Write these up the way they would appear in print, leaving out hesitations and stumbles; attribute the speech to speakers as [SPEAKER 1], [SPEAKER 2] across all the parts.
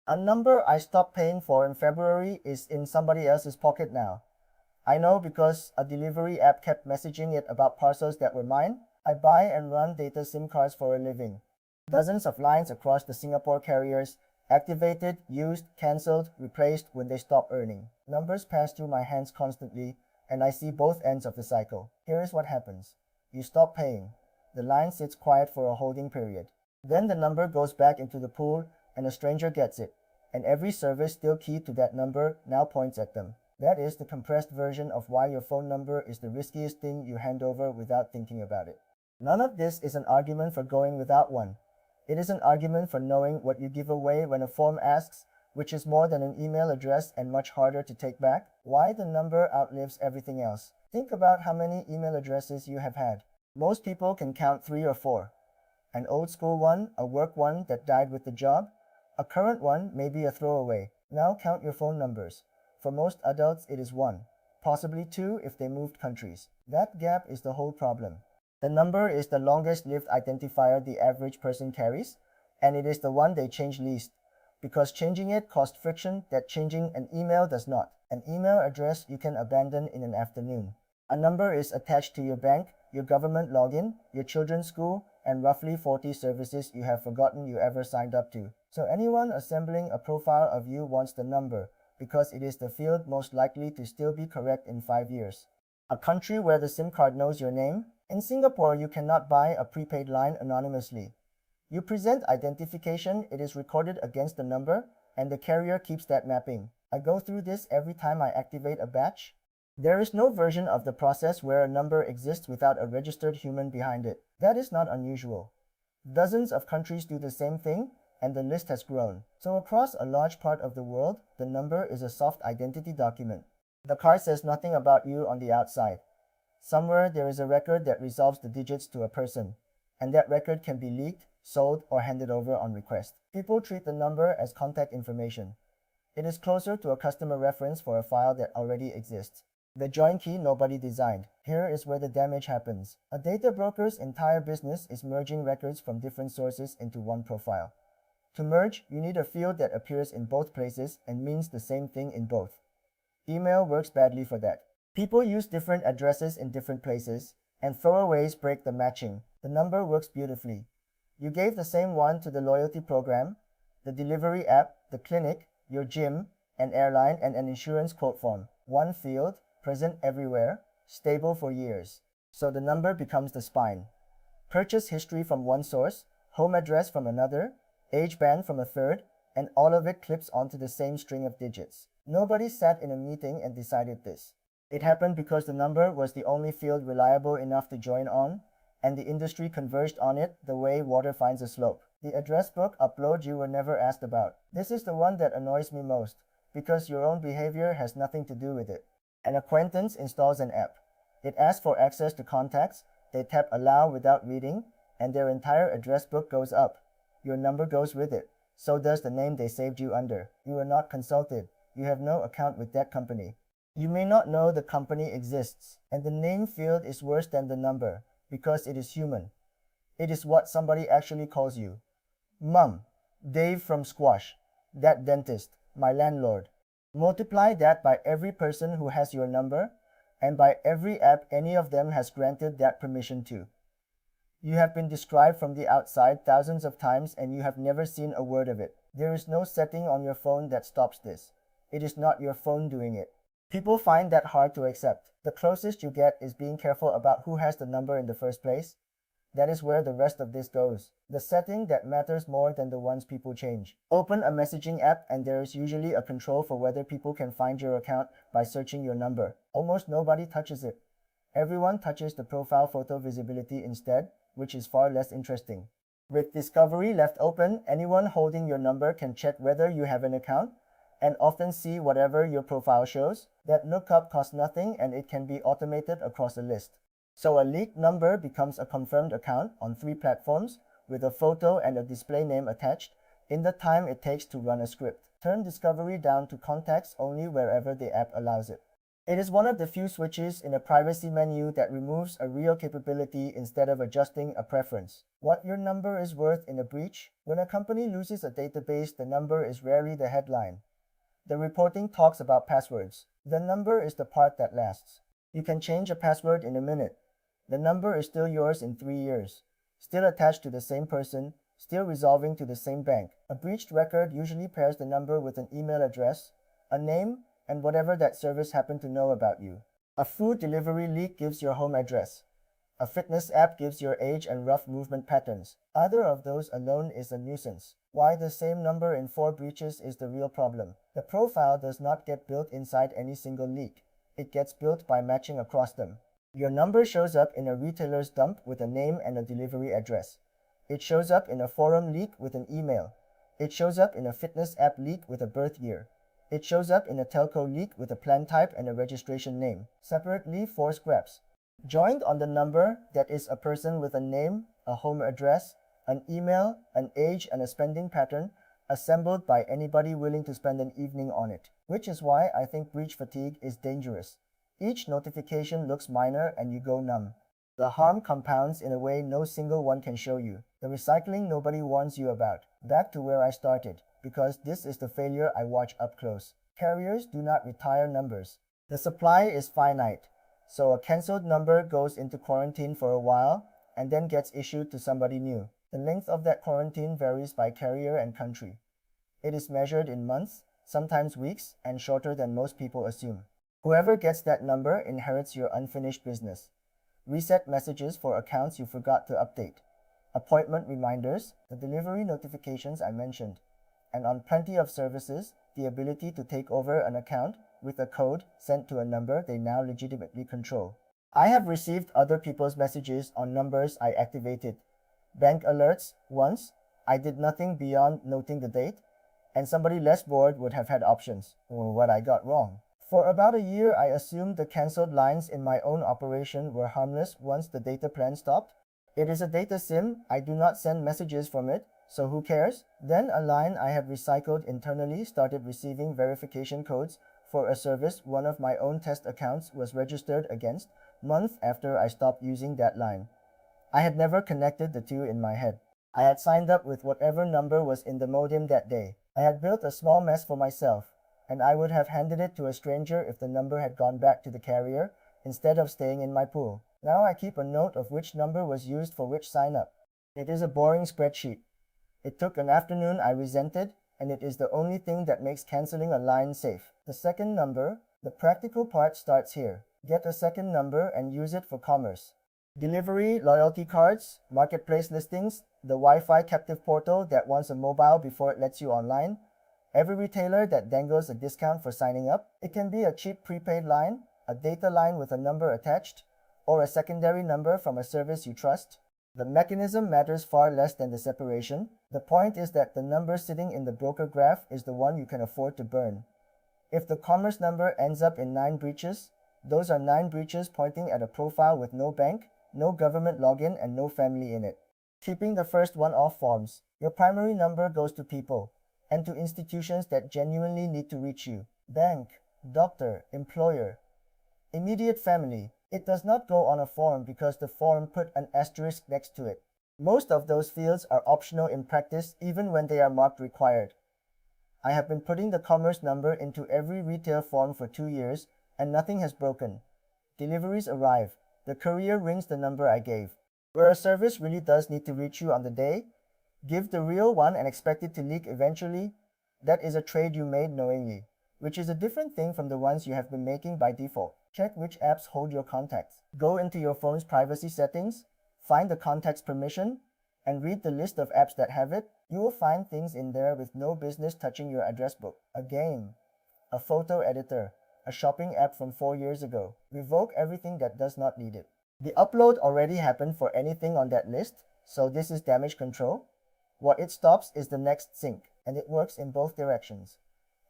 [SPEAKER 1] A number I stopped paying for in February is in somebody else's pocket now. I know because a delivery app kept messaging it about parcels that were mine. I buy and run data SIM cards for a living. Dozens of lines across the Singapore carriers, activated, used, cancelled, replaced when they stop earning. Numbers pass through my hands constantly, and I see both ends of the cycle. Here is what happens. You stop paying. The line sits quiet for a holding period. Then the number goes back into the pool, and a stranger gets it. And every service still keyed to that number now points at them. That is the compressed version of why your phone number is the riskiest thing you hand over without thinking about it. None of this is an argument for going without one. It is an argument for knowing what you give away when a form asks, which is more than an email address and much harder to take back. Why the number outlives everything else. Think about how many email addresses you have had. Most people can count 3 or 4. An old school one, a work one that died with the job, a current one, maybe a throwaway. Now count your phone numbers. For most adults, it is 1, possibly 2 if they moved countries. That gap is the whole problem. The number is the longest-lived identifier the average person carries, and it is the one they change least, because changing it costs friction that changing an email does not. An email address you can abandon in an afternoon. A number is attached to your bank, your government login, your children's school, and roughly 40 services you have forgotten you ever signed up to. So anyone assembling a profile of you wants the number, because it is the field most likely to still be correct in 5 years. A country where the SIM card knows your name? In Singapore, you cannot buy a prepaid line anonymously. You present identification, it is recorded against the number, and the carrier keeps that mapping. I go through this every time I activate a batch. There is no version of the process where a number exists without a registered human behind it. That is not unusual. Dozens of countries do the same thing, and the list has grown. So across a large part of the world, the number is a soft identity document. The card says nothing about you on the outside. Somewhere there is a record that resolves the digits to a person, and that record can be leaked, sold, or handed over on request. People treat the number as contact information. It is closer to a customer reference for a file that already exists. The join key nobody designed. Here is where the damage happens. A data broker's entire business is merging records from different sources into one profile. To merge, you need a field that appears in both places and means the same thing in both. Email works badly for that. People use different addresses in different places, and throwaways break the matching. The number works beautifully. You gave the same one to the loyalty program, the delivery app, the clinic, your gym, an airline, and an insurance quote form. One field, present everywhere, stable for years. So the number becomes the spine. Purchase history from one source, home address from another, age band from a third, and all of it clips onto the same string of digits. Nobody sat in a meeting and decided this. It happened because the number was the only field reliable enough to join on, and the industry converged on it the way water finds a slope. The address book upload you were never asked about. This is the one that annoys me most, because your own behavior has nothing to do with it. An acquaintance installs an app. It asks for access to contacts, they tap allow without reading, and their entire address book goes up. Your number goes with it. So does the name they saved you under. You were not consulted. You have no account with that company. You may not know the company exists, and the name field is worse than the number, because it is human. It is what somebody actually calls you. Mum, Dave from Squash, that dentist, my landlord. Multiply that by every person who has your number, and by every app any of them has granted that permission to. You have been described from the outside thousands of times and you have never seen a word of it. There is no setting on your phone that stops this. It is not your phone doing it. People find that hard to accept. The closest you get is being careful about who has the number in the first place. That is where the rest of this goes. The setting that matters more than the ones people change. Open a messaging app and there is usually a control for whether people can find your account by searching your number. Almost nobody touches it. Everyone touches the profile photo visibility instead, which is far less interesting. With Discovery left open, anyone holding your number can check whether you have an account, and often see whatever your profile shows. That lookup costs nothing and it can be automated across a list. So a leaked number becomes a confirmed account on 3 platforms with a photo and a display name attached in the time it takes to run a script. Turn Discovery down to contacts only wherever the app allows it. It is one of the few switches in a privacy menu that removes a real capability instead of adjusting a preference. What your number is worth in a breach? When a company loses a database, the number is rarely the headline. The reporting talks about passwords. The number is the part that lasts. You can change a password in a minute. The number is still yours in 3 years. Still attached to the same person, still resolving to the same bank. A breached record usually pairs the number with an email address, a name, and whatever that service happened to know about you. A food delivery leak gives your home address. A fitness app gives your age and rough movement patterns. Either of those alone is a nuisance. Why the same number in 4 breaches is the real problem. The profile does not get built inside any single leak. It gets built by matching across them. Your number shows up in a retailer's dump with a name and a delivery address. It shows up in a forum leak with an email. It shows up in a fitness app leak with a birth year. It shows up in a telco leak with a plan type and a registration name. Separately, 4 scraps. Joined on the number that is a person with a name, a home address, an email, an age, and a spending pattern, assembled by anybody willing to spend an evening on it. Which is why I think breach fatigue is dangerous. Each notification looks minor and you go numb. The harm compounds in a way no single one can show you. The recycling nobody warns you about. Back to where I started, because this is the failure I watch up close. Carriers do not retire numbers. The supply is finite, so a cancelled number goes into quarantine for a while and then gets issued to somebody new. The length of that quarantine varies by carrier and country. It is measured in months, sometimes weeks, and shorter than most people assume. Whoever gets that number inherits your unfinished business. Reset messages for accounts you forgot to update. Appointment reminders, the delivery notifications I mentioned. And on plenty of services, the ability to take over an account with a code sent to a number they now legitimately control. I have received other people's messages on numbers I activated. Bank alerts once. I did nothing beyond noting the date, and somebody less bored would have had options. What I got wrong. For about a year, I assumed the cancelled lines in my own operation were harmless once the data plan stopped. It is a data SIM, I do not send messages from it, so who cares? Then a line I have recycled internally started receiving verification codes for a service one of my own test accounts was registered against, months after I stopped using that line. I had never connected the two in my head. I had signed up with whatever number was in the modem that day. I had built a small mess for myself, and I would have handed it to a stranger if the number had gone back to the carrier instead of staying in my pool. Now I keep a note of which number was used for which sign-up. It is a boring spreadsheet. It took an afternoon I resented, and it is the only thing that makes canceling a line safe. The second number, the practical part starts here. Get a second number and use it for commerce. Delivery, loyalty cards, marketplace listings, the Wi-Fi captive portal that wants a mobile before it lets you online, every retailer that dangles a discount for signing up. It can be a cheap prepaid line, a data line with a number attached, or a secondary number from a service you trust. The mechanism matters far less than the separation. The point is that the number sitting in the broker graph is the one you can afford to burn. If the commerce number ends up in 9 breaches, those are 9 breaches pointing at a profile with no bank, no government login, and no family in it. Keeping the first one off forms. Your primary number goes to people, and to institutions that genuinely need to reach you. Bank, doctor, employer, immediate family. It does not go on a form because the form put an asterisk next to it. Most of those fields are optional in practice even when they are marked required. I have been putting the commerce number into every retail form for 2 years and nothing has broken. Deliveries arrive. The courier rings the number I gave. Where a service really does need to reach you on the day, give the real one and expect it to leak eventually. That is a trade you made knowingly, which is a different thing from the ones you have been making by default. Check which apps hold your contacts. Go into your phone's privacy settings, find the contact's permission, and read the list of apps that have it. You will find things in there with no business touching your address book. A game, a photo editor, a shopping app from 4 years ago. Revoke everything that does not need it. The upload already happened for anything on that list, so this is damage control. What it stops is the next sync, and it works in both directions.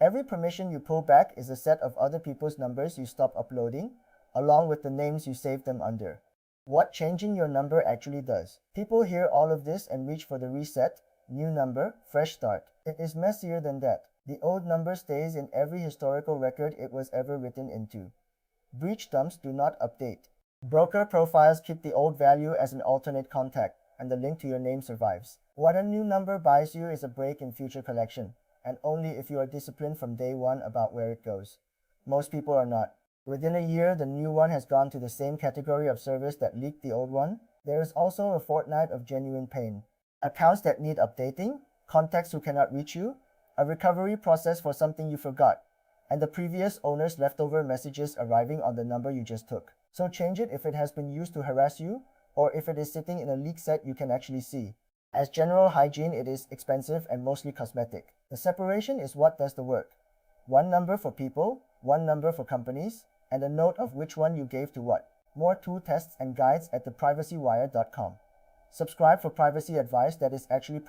[SPEAKER 1] Every permission you pull back is a set of other people's numbers you stop uploading, along with the names you saved them under. What changing your number actually does. People hear all of this and reach for the reset, new number, fresh start. It is messier than that. The old number stays in every historical record it was ever written into. Breach dumps do not update. Broker profiles keep the old value as an alternate contact, and the link to your name survives. What a new number buys you is a break in future collection, and only if you are disciplined from day one about where it goes. Most people are not. Within a year, the new one has gone to the same category of service that leaked the old one. There is also a fortnight of genuine pain. Accounts that need updating, contacts who cannot reach you, a recovery process for something you forgot, and the previous owner's leftover messages arriving on the number you just took. So change it if it has been used to harass you, or if it is sitting in a leak set you can actually see. As general hygiene, it is expensive and mostly cosmetic. The separation is what does the work. One number for people, one number for companies, and a note of which one you gave to what. More tool tests and guides at theprivacywire.com. Subscribe for privacy advice that is actually